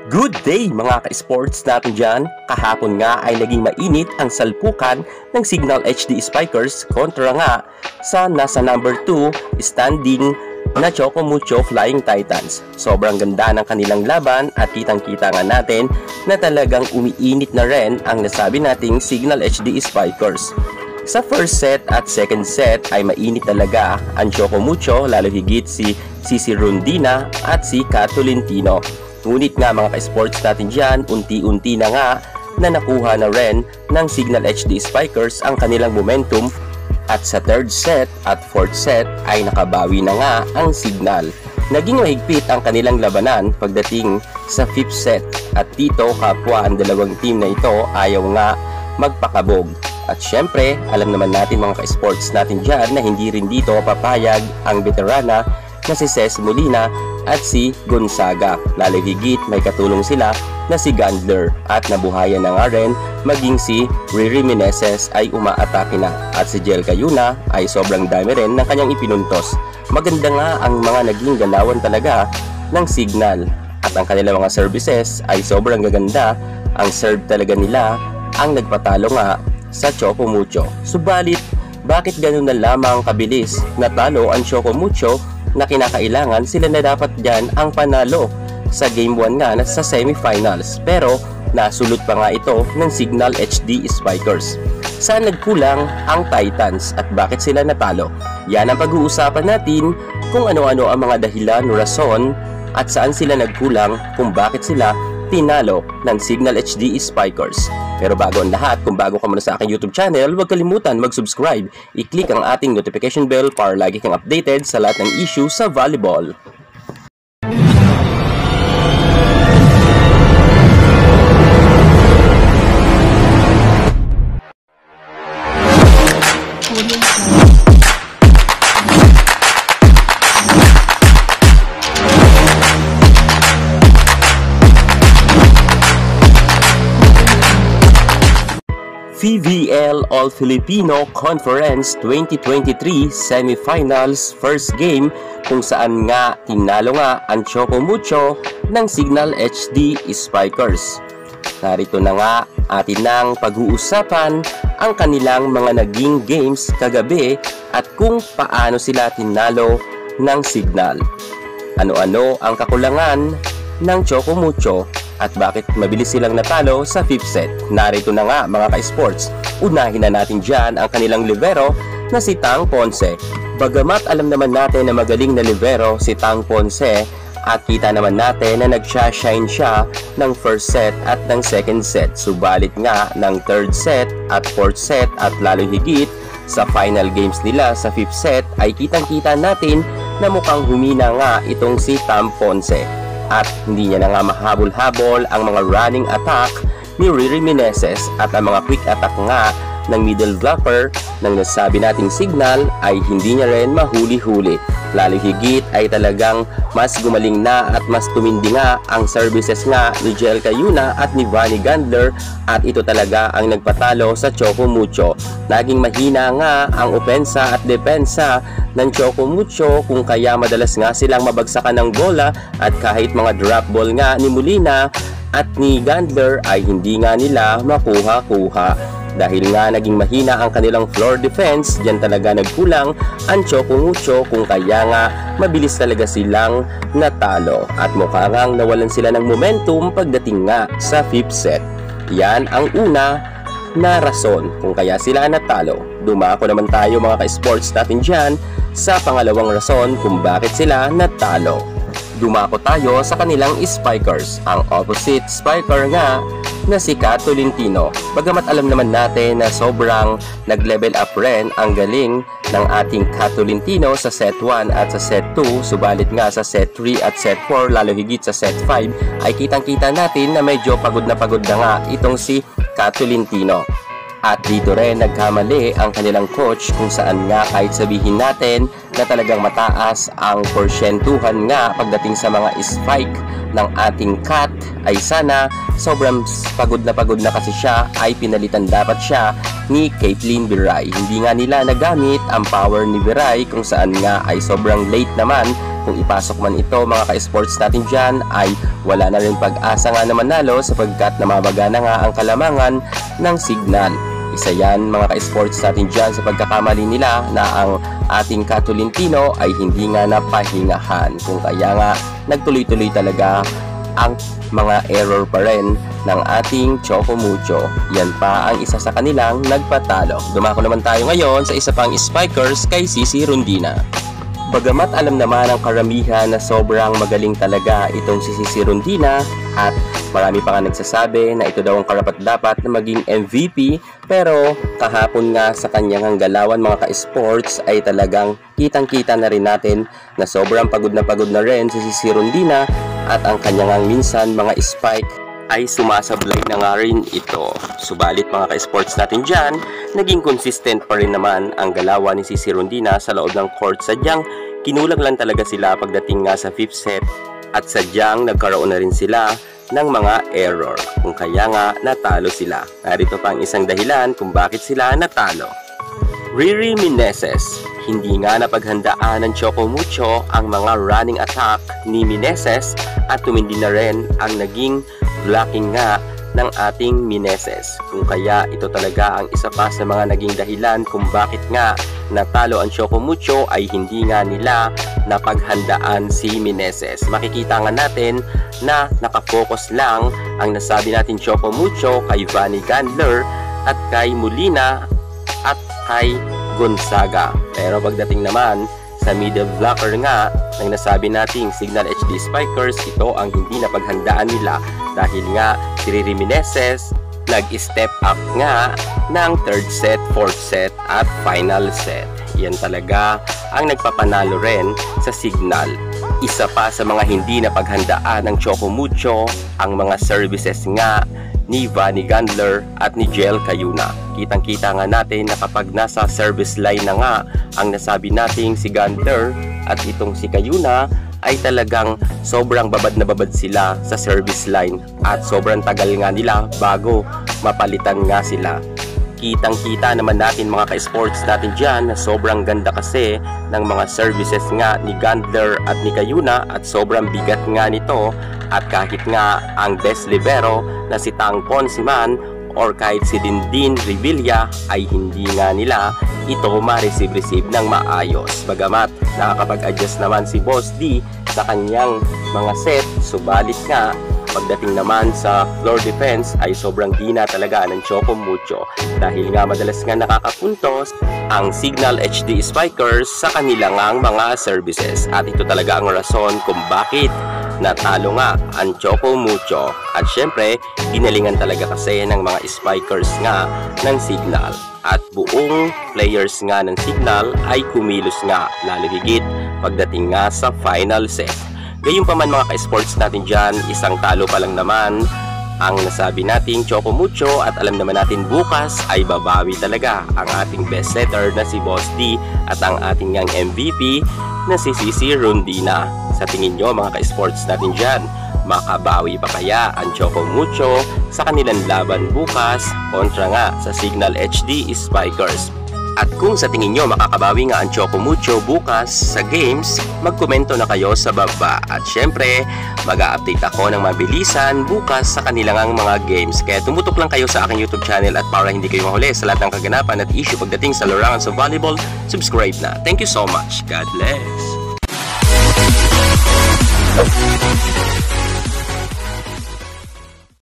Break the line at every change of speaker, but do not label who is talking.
Good day mga ka-sports natin dyan. Kahapon nga ay naging mainit ang salpukan ng Signal HD Spikers kontra nga sa nasa number 2 standing na Choco Mucho Flying Titans. Sobrang ganda ng kanilang laban at kitang-kita nga natin na talagang umiinit na rin ang nasabi nating Signal HD Spikers. Sa first set at second set ay mainit talaga ang Choco Mucho, lalo higit si Cici Rondina at si Kat Tolentino. Ngunit nga mga ka-sports natin dyan, unti-unti na nga na nakuha na rin ng Signal HD Spikers ang kanilang momentum at sa third set at fourth set ay nakabawi na nga ang Signal. Naging mahigpit ang kanilang labanan pagdating sa fifth set at dito kapwa ang dalawang team na ito ayaw nga magpakabog. At syempre, alam naman natin mga ka-sports natin dyan na hindi rin dito papayag ang veterana na si Ces Molina at si Gonzaga. Lalo higit may katulong sila na si Gandler at nabuhayan na nga rin maging si Riri Meneses ay umaatake na at si Jel Cayuna ay sobrang dami rin ng kanyang ipinuntos. Maganda nga ang mga naging galawan talaga ng Signal at ang kanilang mga services ay sobrang gaganda. Ang serve talaga nila ang nagpatalo nga sa Choco Mucho. Subalit, bakit ganun na lamang kabilis natalo ang Choco Mucho na kinakailangan sila na dapat dyan ang panalo sa Game 1 nga sa semifinals, pero nasulot pa nga ito ng Signal HD Spikers. Saan nagkulang ang Titans at bakit sila natalo? Yan ang pag-uusapan natin kung ano-ano ang mga dahilan o rason at saan sila nagkulang kung bakit sila tinalo ng Signal HD Spikers. Pero bago ang lahat, kung bago ka muna sa aking YouTube channel, huwag kalimutan mag-subscribe. I-click ang ating notification bell para lagi kang updated sa lahat ng issue sa volleyball. VVL All-Filipino Conference 2023 Semifinals First Game kung saan nga tinalo nga ang Choco Mucho ng Signal HD Spikers. Narito na nga atin nang pag-uusapan ang kanilang mga naging games kagabi at kung paano sila tinalo ng Signal. Ano-ano ang kakulangan ng Choco Mucho at bakit mabilis silang natalo sa fifth set. Narito na nga mga ka-sports. Unahin na natin dyan ang kanilang libero na si Tang Ponce. Bagamat alam naman natin na magaling na libero si Tang Ponce at kita naman natin na nag-shine siya ng first set at ng second set. Subalit nga ng third set at fourth set at lalo higit sa final games nila sa fifth set ay kitang-kita natin na mukhang humina nga itong si Tang Ponce. At hindi niya na nga mahabol-habol ang mga running attack ni Riri Meneses at ang mga quick attack nga ng middle blocker ng nasabi nating Signal ay hindi niya rin mahuli-huli. Lalo higit ay talagang mas gumaling na at mas tumindi nga ang services nga ni Jel Cayuna at ni Vanny Gandler at ito talaga ang nagpatalo sa Choco Mucho. Naging mahina nga ang opensa at depensa ng Choco Mucho kung kaya madalas nga silang mabagsakan ng bola at kahit mga drop ball nga ni Molina at ni Gandler ay hindi nga nila makuha-kuha. Dahil nga naging mahina ang kanilang floor defense, diyan talaga nagkulang ang Choco Mucho kung kaya nga mabilis talaga silang natalo. At mukha ngang nawalan sila ng momentum pagdating nga sa fifth set. Yan ang una na rason kung kaya sila natalo. Dumako naman tayo mga ka-sports natin dyan sa pangalawang rason kung bakit sila natalo. Dumako tayo sa kanilang Spikers, ang opposite spiker nga na si Kat Tolentino. Bagamat alam naman natin na sobrang nag-level up rin ang galing ng ating Kat Tolentino sa set 1 at sa set 2, subalit nga sa set 3 at set 4, lalo higit sa set 5 ay kitang-kita natin na medyo pagod na nga itong si Kat Tolentino. At dito rin nagkamali ang kanilang coach kung saan nga kahit sabihin natin na talagang mataas ang porsyentuhan nga pagdating sa mga spike ng ating Kat ay sana sobrang pagod na kasi siya ay pinalitan dapat siya ni Caitlin Biray. Hindi nga nila nagamit ang power ni Biray kung saan nga ay sobrang late naman kung ipasok man ito mga ka-sports natin dyan ay wala na rin pag-asa nga na manalo sapagkat namabaga na nga ang kalamangan ng Signal. Isa yan mga ka-sports natin dyan sa pagkakamali nila na ang ating Katolintino ay hindi nga napahingahan, kung kaya nga nagtuloy-tuloy talaga ang mga error pa rin ng ating Choco Mucho. Yan pa ang isa sa kanilang nagpatalo. Dumako naman tayo ngayon sa isa pang spikers kay Sisi Rondina. Bagamat alam naman ang karamihan na sobrang magaling talaga itong si Sisi Rondina at marami pa nga nagsasabi na ito daw ang karapat-dapat na maging MVP, pero kahapon nga sa kanyang galawan mga ka-sports ay talagang kitang-kita na rin natin na sobrang pagod na rin si Sisi Rondina at ang kanyang minsan mga spike ay sumasablay na nga rin ito. Subalit mga ka-sports natin dyan, naging consistent pa rin naman ang galawan ni Sisi Rondina sa loob ng court. Sadyang kinulang lang talaga sila pagdating nga sa 5th set at sadyang nagkaroon na rin sila ng mga error, kung kaya nga natalo sila. Narito pa ang isang dahilan kung bakit sila natalo. Riri Meneses. Hindi nga napaghandaan ng Choco Mucho ang mga running attack ni Meneses at tumindi na rin ang naging blocking nga ng ating Meneses, kung kaya ito talaga ang isa pa sa mga naging dahilan kung bakit nga natalo ang Choco Mucho ay hindi nga nila napaghandaan si Meneses. Makikita nga natin na nakafocus lang ang nasabi natin Choco Mucho kay Vanny Gandler at kay Molina at kay Gonzaga. Pero pagdating naman sa middle blocker nga ng nasabi nating Signal HD Spikers, ito ang hindi napaghandaan nila dahil nga si Riri Meneses nag-step up nga ng 3rd set, 4th set at final set. Yan talaga ang nagpapanalo rin sa Signal. Isa pa sa mga hindi napaghandaan ng Choco Mucho ang mga services nga ni Vanny Gandler at ni Jel Cayuna. Kitang-kita nga natin na kapag nasa service line na nga ang nasabi nating si Gandler at itong si Cayuna ay talagang sobrang babad na babad sila sa service line at sobrang tagal nga nila bago mapalitan nga sila. Kitang-kita naman natin mga ka-sports natin dyan na sobrang ganda kasi ng mga services nga ni Gandler at ni Cayuna at sobrang bigat nga nito, at kahit nga ang best libero na si Tang Ponsiman or kahit si Dindin Revilla ay hindi nga nila ito ma-receive ng maayos. Bagamat nakakapag-adjust naman si Boss D sa kanyang mga set, subalit nga pagdating naman sa floor defense ay sobrang hina talaga ng Choco Mucho dahil nga madalas nga nakakapuntos ang Signal HD Spikers sa kanilang mga services, at ito talaga ang rason kung bakit natalo nga ang Choco Mucho. At syempre, ginalingan talaga kasi ng mga spikers nga ng Signal, at buong players nga ng Signal ay kumilos nga, lalo higit pagdating nga sa final set. Gayunpaman mga ka-sports natin dyan, isang talo pa lang naman ang nasabi nating Choco Mucho, at alam naman natin bukas ay babawi talaga ang ating best setter na si Boss D at ang ating ngang MVP na si Sisi Rondina. Sa tingin nyo mga ka-sports natin dyan, makabawi pa kaya ang Choco Mucho sa kanilang laban bukas kontra nga sa Signal HD Spikers? At kung sa tingin nyo makakabawi nga ang Choco Mucho bukas sa games, magkomento na kayo sa baba. At syempre, mag-a-update ako ng mabilisan bukas sa kanilang mga games. Kaya tumutok lang kayo sa aking YouTube channel, at para hindi kayo mahuli sa lahat ng kaganapan at issue pagdating sa larangan sa volleyball, subscribe na. Thank you so much. God bless.